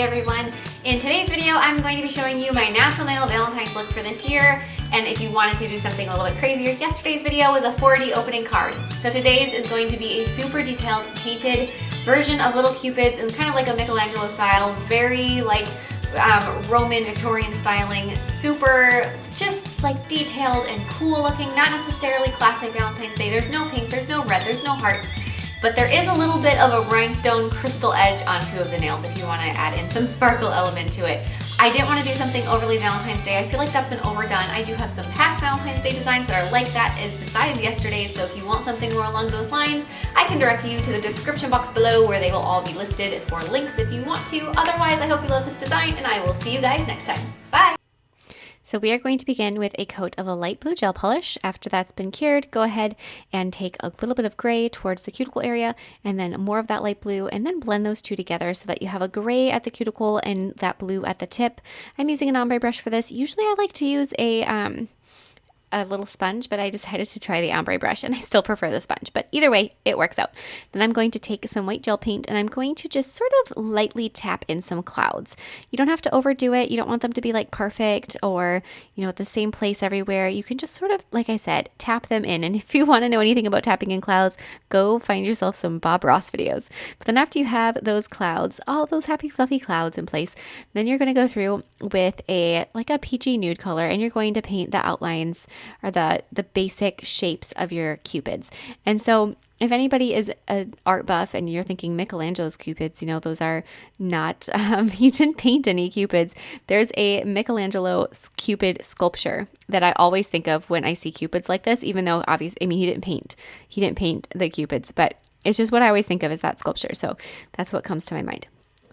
everyone. In today's video, I'm going to be showing you my natural nail Valentine's look for this year. And if you wanted to do something a little bit crazier, yesterday's video was a 4D opening card. So today's is going to be a super detailed painted version of little cupids in kind of like a Michelangelo style, very like Roman Victorian styling, super just like detailed and cool looking, not necessarily classic Valentine's Day. There's no pink, there's no red, there's no hearts. But there is a little bit of a rhinestone crystal edge on two of the nails if you want to add in some sparkle element to it. I didn't want to do something overly Valentine's Day. I feel like that's been overdone. I do have some past Valentine's Day designs that are like that as besides yesterday's, so if you want something more along those lines, I can direct you to the description box below where they will all be listed for links if you want to. Otherwise, I hope you love this design and I will see you guys next time. Bye! So we are going to begin with a coat of a light blue gel polish. After that's been cured, go ahead and take a little bit of gray towards the cuticle area and then more of that light blue, and then blend those two together so that you have a gray at the cuticle and that blue at the tip. I'm using an ombre brush for this. Usually I like to use a little sponge, but I decided to try the ombre brush and I still prefer the sponge, but either way it works out. Then I'm going to take some white gel paint and I'm going to just sort of lightly tap in some clouds. You don't have to overdo it. You don't want them to be like perfect or, you know, at the same place everywhere. You can just sort of, like I said, tap them in. And if you want to know anything about tapping in clouds, go find yourself some Bob Ross videos. But then after you have those clouds, all those happy fluffy clouds in place, then you're going to go through with a peachy nude color and you're going to paint the outlines or the basic shapes of your cupids. And so if anybody is an art buff and you're thinking Michelangelo's cupids, you know, those are not, he didn't paint any cupids. There's a Michelangelo cupid sculpture that I always think of when I see cupids like this, even though obviously, I mean, he didn't paint the cupids, but it's just what I always think of as that sculpture. So that's what comes to my mind.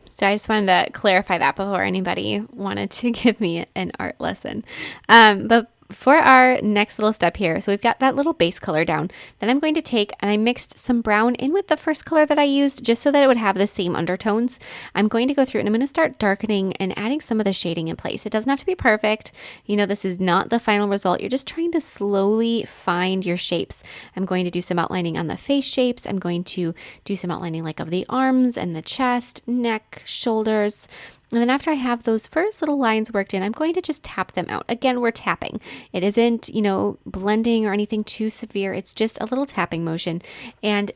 So I just wanted to clarify that before anybody wanted to give me an art lesson. But for our next little step here, so we've got that little base color down. Then I'm going to take, and I mixed some brown in with the first color that I used just so that it would have the same undertones. I'm going to go through and I'm going to start darkening and adding some of the shading in place. It doesn't have to be perfect. You know, this is not the final result. You're just trying to slowly find your shapes. I'm going to do some outlining on the face shapes. I'm going to do some outlining like of the arms and the chest, neck, shoulders. And then after I have those first little lines worked in, I'm going to just tap them out. Again, we're tapping. It isn't, you know, blending or anything too severe. It's just a little tapping motion. And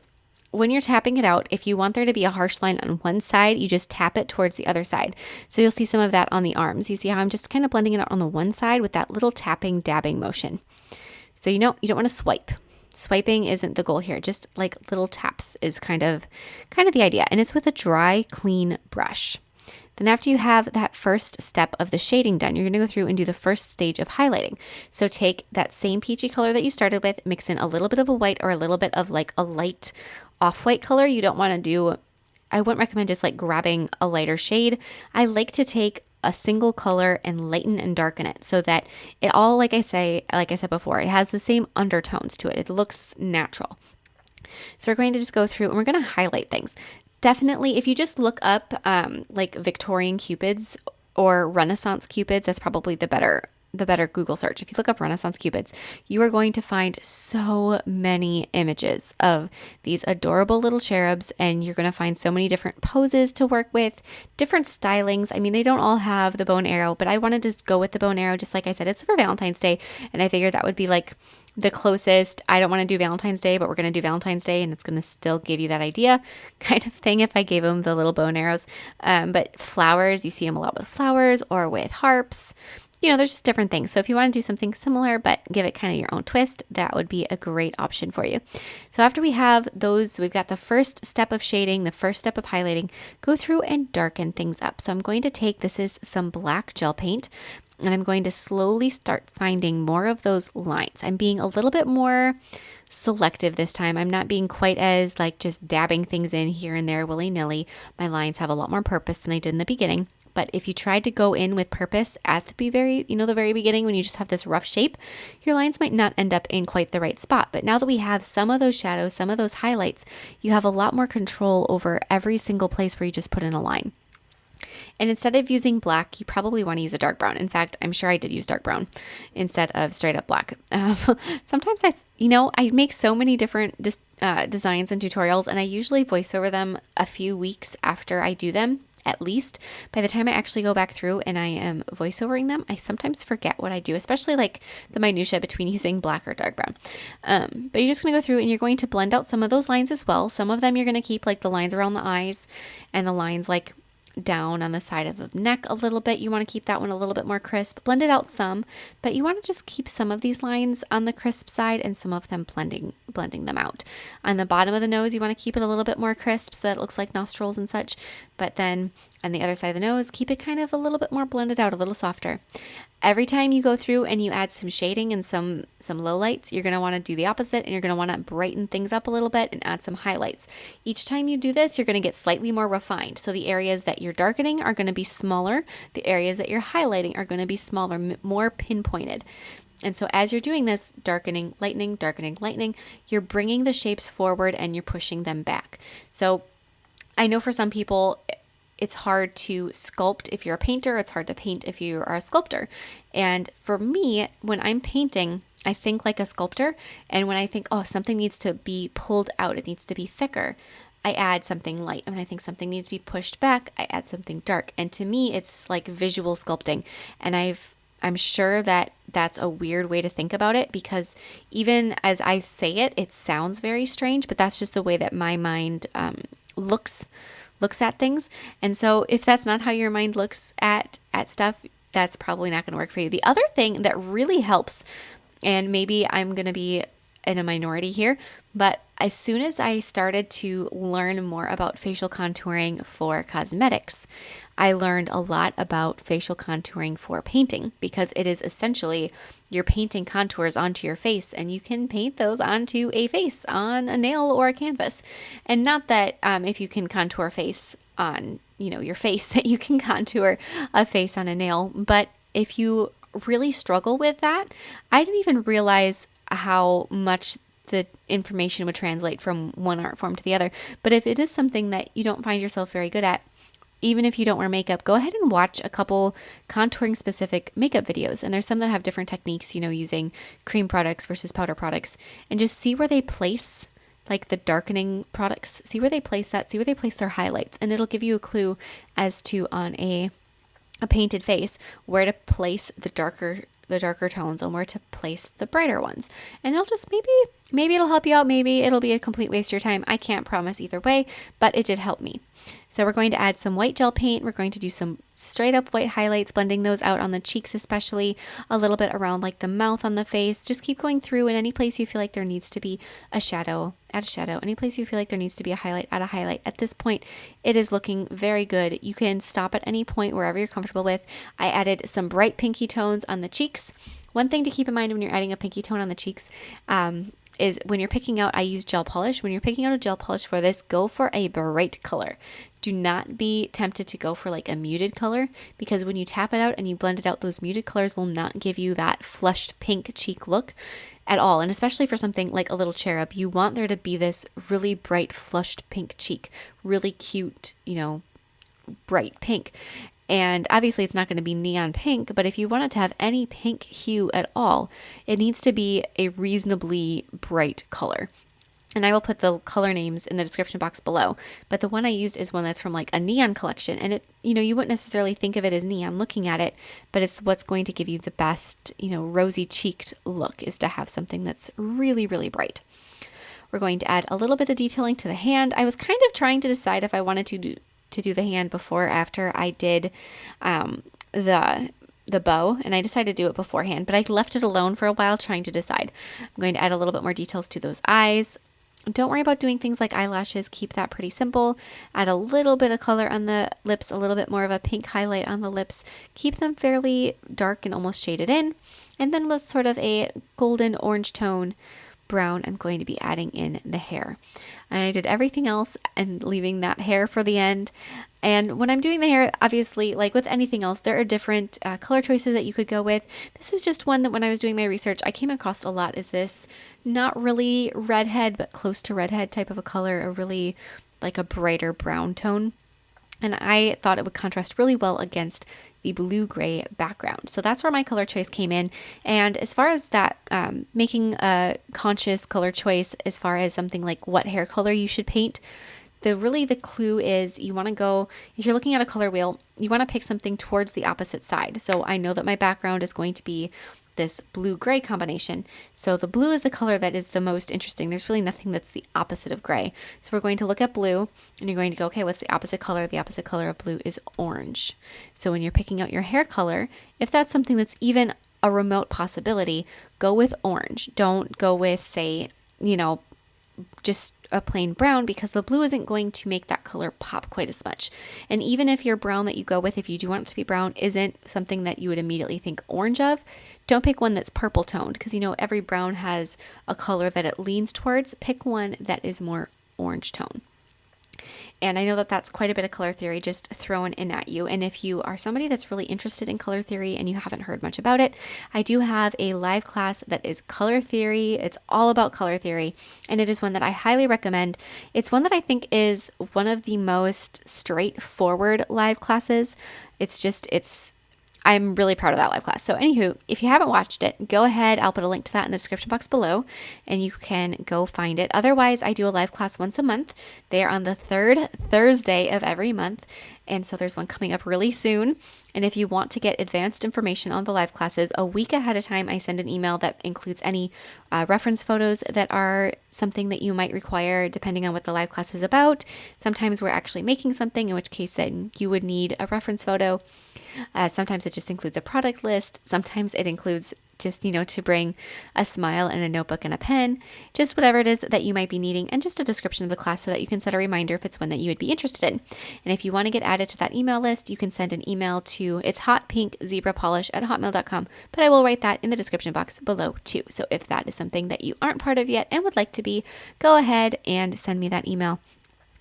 when you're tapping it out, if you want there to be a harsh line on one side, you just tap it towards the other side. So you'll see some of that on the arms. You see how I'm just kind of blending it out on the one side with that little tapping, dabbing motion. So you know, you don't want to swipe. Swiping isn't the goal here. Just like little taps is kind of the idea. And it's with a dry, clean brush. Then after you have that first step of the shading done, you're going to go through and do the first stage of highlighting. So take that same peachy color that you started with, mix in a little bit of a white or a little bit of like a light off-white color. You don't want to do, I wouldn't recommend just like grabbing a lighter shade. I like to take a single color and lighten and darken it so that it all, like I said before, it has the same undertones to it. It looks natural. So we're going to just go through and we're going to highlight things. Definitely, if you just look up like Victorian cupids or Renaissance cupids, that's probably the better Google search. If you look up Renaissance cupids, you are going to find so many images of these adorable little cherubs, and you're going to find so many different poses to work with, different stylings. I mean, they don't all have the bow and arrow, but I wanted to go with the bow and arrow. Just like I said, it's for Valentine's Day, and I figured that would be like the closest. I don't want to do Valentine's Day, but we're going to do Valentine's Day, and it's going to still give you that idea kind of thing if I gave them the little bow and arrows. But flowers, you see them a lot with flowers or with harps. You know, there's just different things. So if you want to do something similar, but give it kind of your own twist, that would be a great option for you. So after we have those, we've got the first step of shading, the first step of highlighting, go through and darken things up. So I'm going to take, this is some black gel paint, and I'm going to slowly start finding more of those lines. I'm being a little bit more selective this time. I'm not being quite as like just dabbing things in here and there willy-nilly. My lines have a lot more purpose than they did in the beginning. But if you tried to go in with purpose at the very beginning when you just have this rough shape, your lines might not end up in quite the right spot. But now that we have some of those shadows, some of those highlights, you have a lot more control over every single place where you just put in a line. And instead of using black, you probably want to use a dark brown. In fact, I'm sure I did use dark brown instead of straight up black. Sometimes I make so many different designs and tutorials, and I usually voice over them a few weeks after I do them. at least. By the time I actually go back through and I am voiceovering them, I sometimes forget what I do, especially like the minutia between using black or dark brown. But you're just going to go through and you're going to blend out some of those lines as well. Some of them you're going to keep, like the lines around the eyes and the lines like down on the side of the neck a little bit. You want to keep that one a little bit more crisp. Blend it out some, but you want to just keep some of these lines on the crisp side and some of them blending them out. On the bottom of the nose, you want to keep it a little bit more crisp so that it looks like nostrils and such. But then on the other side of the nose, keep it kind of a little bit more blended out, a little softer. Every time you go through and you add some shading and some lowlights, you're going to want to do the opposite, and you're going to want to brighten things up a little bit and add some highlights. Each time you do this, you're going to get slightly more refined. So the areas that you're darkening are going to be smaller. The areas that you're highlighting are going to be smaller, more pinpointed. And so as you're doing this, darkening, lightening, you're bringing the shapes forward and you're pushing them back. So I know for some people, it's hard to sculpt if you're a painter. It's hard to paint if you are a sculptor. And for me, when I'm painting, I think like a sculptor. And when I think, oh, something needs to be pulled out, it needs to be thicker, I add something light. And when I think something needs to be pushed back, I add something dark. And to me, it's like visual sculpting. And I'm sure that that's a weird way to think about it, because even as I say it, it sounds very strange, but that's just the way that my mind looks at things. And so if that's not how your mind looks at stuff, that's probably not going to work for you. The other thing that really helps, and maybe I'm going to be in a minority here, but as soon as I started to learn more about facial contouring for cosmetics, I learned a lot about facial contouring for painting, because it is essentially you're painting contours onto your face, and you can paint those onto a face, on a nail or a canvas. And not that if you can contour face on, your face, that you can contour a face on a nail. But if you really struggle with that, I didn't even realize how much the information would translate from one art form to the other. But if it is something that you don't find yourself very good at, even if you don't wear makeup, go ahead and watch a couple contouring specific makeup videos. And there's some that have different techniques, using cream products versus powder products, and just see where they place like the darkening products, see where they place that, see where they place their highlights. And it'll give you a clue as to, on a painted face, where to place the darker tones and where to place the brighter ones. And it'll just maybe it'll help you out. Maybe it'll be a complete waste of your time. I can't promise either way, but it did help me. So we're going to add some white gel paint. We're going to do some straight up white highlights, blending those out on the cheeks, especially a little bit around like the mouth on the face. Just keep going through, and any place you feel like there needs to be a shadow, add a shadow. Any place you feel like there needs to be a highlight, add a highlight. At this point, it is looking very good. You can stop at any point wherever you're comfortable with. I added some bright pinky tones on the cheeks. One thing to keep in mind when you're adding a pinky tone on the cheeks is when you're picking out, I use gel polish. When you're picking out a gel polish for this, go for a bright color. Do not be tempted to go for like a muted color, because when you tap it out and you blend it out, those muted colors will not give you that flushed pink cheek look at all. And especially for something like a little cherub, you want there to be this really bright flushed pink cheek, really cute, bright pink. And obviously it's not going to be neon pink, but if you want it to have any pink hue at all, it needs to be a reasonably bright color. And I will put the color names in the description box below. But the one I used is one that's from like a neon collection. And it, you wouldn't necessarily think of it as neon looking at it, but it's what's going to give you the best, rosy cheeked look, is to have something that's really, really bright. We're going to add a little bit of detailing to the hand. I was kind of trying to decide if I wanted to do the hand before or after I did the bow, and I decided to do it beforehand, but I left it alone for a while trying to decide. I'm going to add a little bit more details to those eyes. Don't worry about doing things like eyelashes. Keep that pretty simple. Add a little bit of color on the lips, a little bit more of a pink highlight on the lips. Keep them fairly dark and almost shaded in. And then with sort of a golden orange tone brown, I'm going to be adding in the hair. And I did everything else and leaving that hair for the end. And when I'm doing the hair, obviously, like with anything else, there are different color choices that you could go with. This is just one that when I was doing my research, I came across a lot. Is this not really redhead, but close to redhead type of a color, a really like a brighter brown tone. And I thought it would contrast really well against the blue-gray background. So that's where my color choice came in. And as far as that, making a conscious color choice as far as something like what hair color you should paint, the clue is you want to go, if you're looking at a color wheel, you want to pick something towards the opposite side. So I know that my background is going to be this blue-gray combination. So the blue is the color that is the most interesting. There's really nothing that's the opposite of gray. So we're going to look at blue and you're going to go, okay, what's the opposite color? The opposite color of blue is orange. So when you're picking out your hair color, if that's something that's even a remote possibility, go with orange. Don't go with, say, just a plain brown, because the blue isn't going to make that color pop quite as much. And even if your brown that you go with, if you do want it to be brown, isn't something that you would immediately think orange of, don't pick one that's purple toned, because every brown has a color that it leans towards. Pick one that is more orange tone. And I know that that's quite a bit of color theory just thrown in at you. And if you are somebody that's really interested in color theory and you haven't heard much about it, I do have a live class that is color theory. It's all about color theory. And it is one that I highly recommend. It's one that I think is one of the most straightforward live classes. I'm really proud of that live class. So anywho, if you haven't watched it, go ahead. I'll put a link to that in the description box below and you can go find it. Otherwise, I do a live class once a month. They are on the third Thursday of every month. And so there's one coming up really soon. And if you want to get advanced information on the live classes, a week ahead of time, I send an email that includes any reference photos that are something that you might require depending on what the live class is about. Sometimes we're actually making something, in which case then you would need a reference photo. Sometimes it just includes a product list. Sometimes it includes just, to bring a smile and a notebook and a pen, just whatever it is that you might be needing, and just a description of the class so that you can set a reminder if it's one that you would be interested in. And if you want to get added to that email list, you can send an email to, it's hotpinkzebrapolish@hotmail.com, but I will write that in the description box below too. So if that is something that you aren't part of yet and would like to be, go ahead and send me that email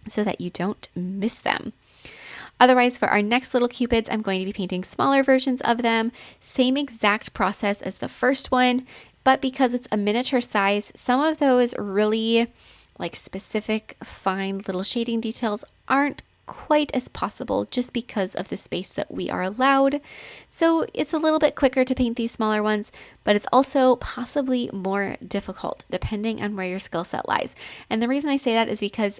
so that you don't miss them. Otherwise, for our next little cupids, I'm going to be painting smaller versions of them. Same exact process as the first one, but because it's a miniature size, some of those really specific fine little shading details aren't quite as possible just because of the space that we are allowed. So it's a little bit quicker to paint these smaller ones, but it's also possibly more difficult depending on where your skill set lies. And the reason I say that is because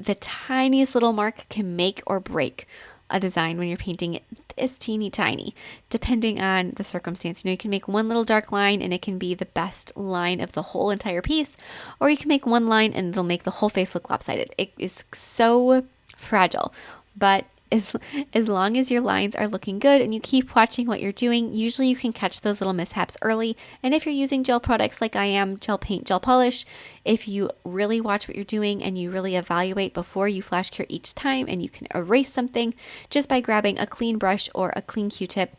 the tiniest little mark can make or break a design when you're painting it this teeny tiny, depending on the circumstance. You can make one little dark line and it can be the best line of the whole entire piece, or you can make one line and it'll make the whole face look lopsided. It is so fragile, but as long as your lines are looking good and you keep watching what you're doing, usually you can catch those little mishaps early. And if you're using gel products like I am, gel paint, gel polish, if you really watch what you're doing and you really evaluate before you flash cure each time, and you can erase something just by grabbing a clean brush or a clean Q-tip.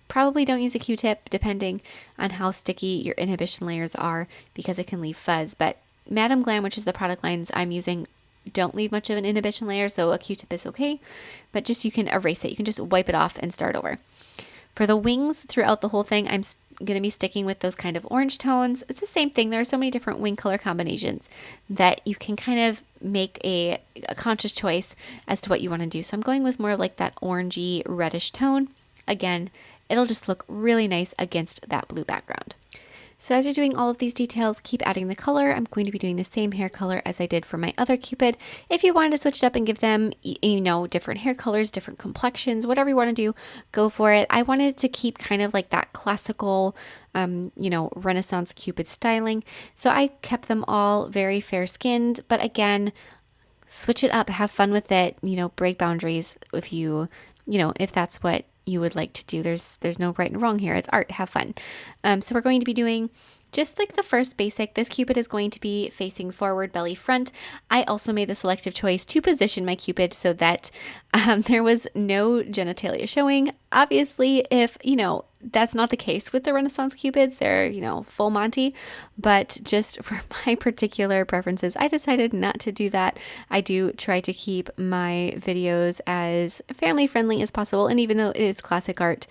Probably don't use a Q-tip depending on how sticky your inhibition layers are, because it can leave fuzz. But Madam Glam, which is the product lines I'm using, don't leave much of an inhibition layer, so a Q-tip is okay, but just you can erase it. You can just wipe it off and start over. For the wings throughout the whole thing, I'm going to be sticking with those kind of orange tones. It's the same thing. There are so many different wing color combinations that you can kind of make a conscious choice as to what you want to do. So I'm going with more like that orangey reddish tone. Again, it'll just look really nice against that blue background. So as you're doing all of these details, keep adding the color. I'm going to be doing the same hair color as I did for my other Cupid. If you wanted to switch it up and give them, different hair colors, different complexions, whatever you want to do, go for it. I wanted to keep kind of like that classical, Renaissance Cupid styling. So I kept them all very fair-skinned, but again, switch it up, have fun with it, break boundaries if that's what you would like to do. There's no right and wrong here. It's art. Have fun. So we're going to be doing just like the first basic. This Cupid is going to be facing forward, belly front. I also made the selective choice to position my Cupid so that there was no genitalia showing. Obviously, if, that's not the case with the Renaissance Cupids, they're, full Monty, but just for my particular preferences, I decided not to do that. I do try to keep my videos as family friendly as possible. And even though it is classic art,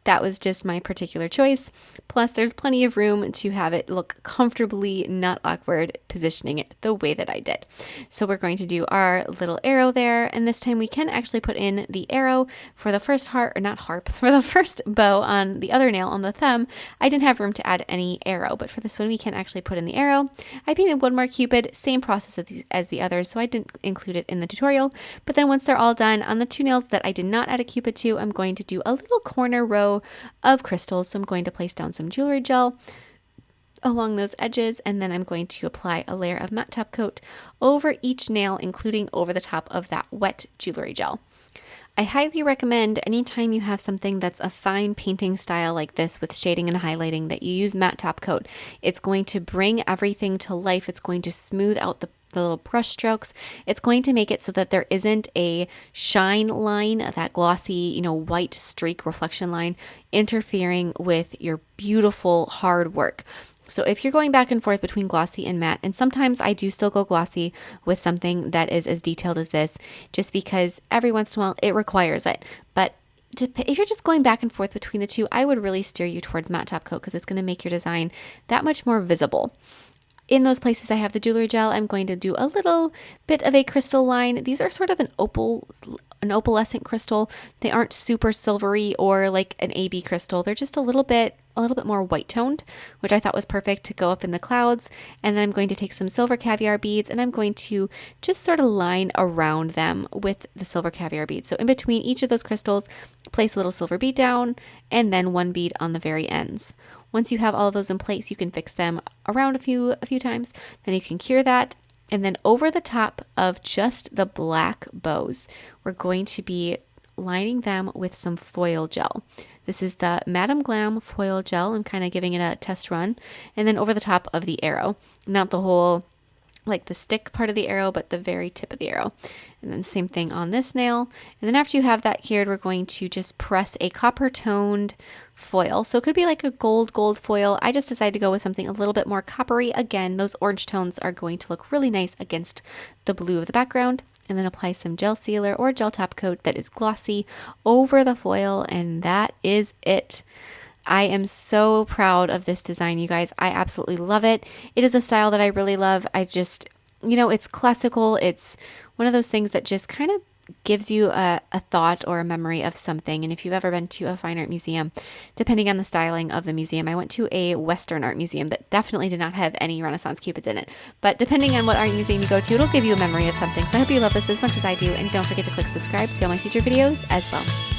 That was just my particular choice. Plus, there's plenty of room to have it look comfortably, not awkward, positioning it the way that I did. So we're going to do our little arrow there, and this time we can actually put in the arrow for the first heart, or not harp, for the first bow on the other nail on the thumb. I didn't have room to add any arrow, but for this one we can actually put in the arrow. I painted one more cupid, same process as the others, so I didn't include it in the tutorial. But then once they're all done, on the two nails that I did not add a cupid to, I'm going to do a little corner row of crystals. So I'm going to place down some jewelry gel along those edges, and then I'm going to apply a layer of matte top coat over each nail, including over the top of that wet jewelry gel. I highly recommend anytime you have something that's a fine painting style like this with shading and highlighting that you use matte top coat. It's going to bring everything to life. It's going to smooth out the little brush strokes. It's going to make it so that there isn't a shine line, that glossy, white streak reflection line interfering with your beautiful hard work. So if you're going back and forth between glossy and matte, and sometimes I do still go glossy with something that is as detailed as this, just because every once in a while it requires it. But if you're just going back and forth between the two, I would really steer you towards matte top coat because it's going to make your design that much more visible. In those places I have the jewelry gel, I'm going to do a little bit of a crystal line. These are sort of an opalescent crystal. They aren't super silvery or like an AB crystal. They're just a little bit more white toned, which I thought was perfect to go up in the clouds. And then I'm going to take some silver caviar beads and I'm going to just sort of line around them with the silver caviar beads. So in between each of those crystals, place a little silver bead down and then one bead on the very ends. Once you have all of those in place, you can fix them around a few times. Then you can cure that. And then over the top of just the black bows, we're going to be lining them with some foil gel. This is the Madame Glam foil gel. I'm kind of giving it a test run. And then over the top of the arrow, not the whole, like the stick part of the arrow, but the very tip of the arrow. And then same thing on this nail. And then after you have that cured, we're going to just press a copper toned foil. So it could be like a gold foil. I just decided to go with something a little bit more coppery. Again, those orange tones are going to look really nice against the blue of the background. And then apply some gel sealer or gel top coat that is glossy over the foil. And that is it. I am so proud of this design, you guys. I absolutely love it. It is a style that I really love. I just, it's classical. It's one of those things that just kind of gives you a thought or a memory of something. And if you've ever been to a fine art museum, depending on the styling of the museum, I went to a Western art museum that definitely did not have any Renaissance cupids in it. But depending on what art museum you go to, it'll give you a memory of something. So I hope you love this as much as I do. And don't forget to click subscribe to see all my future videos as well.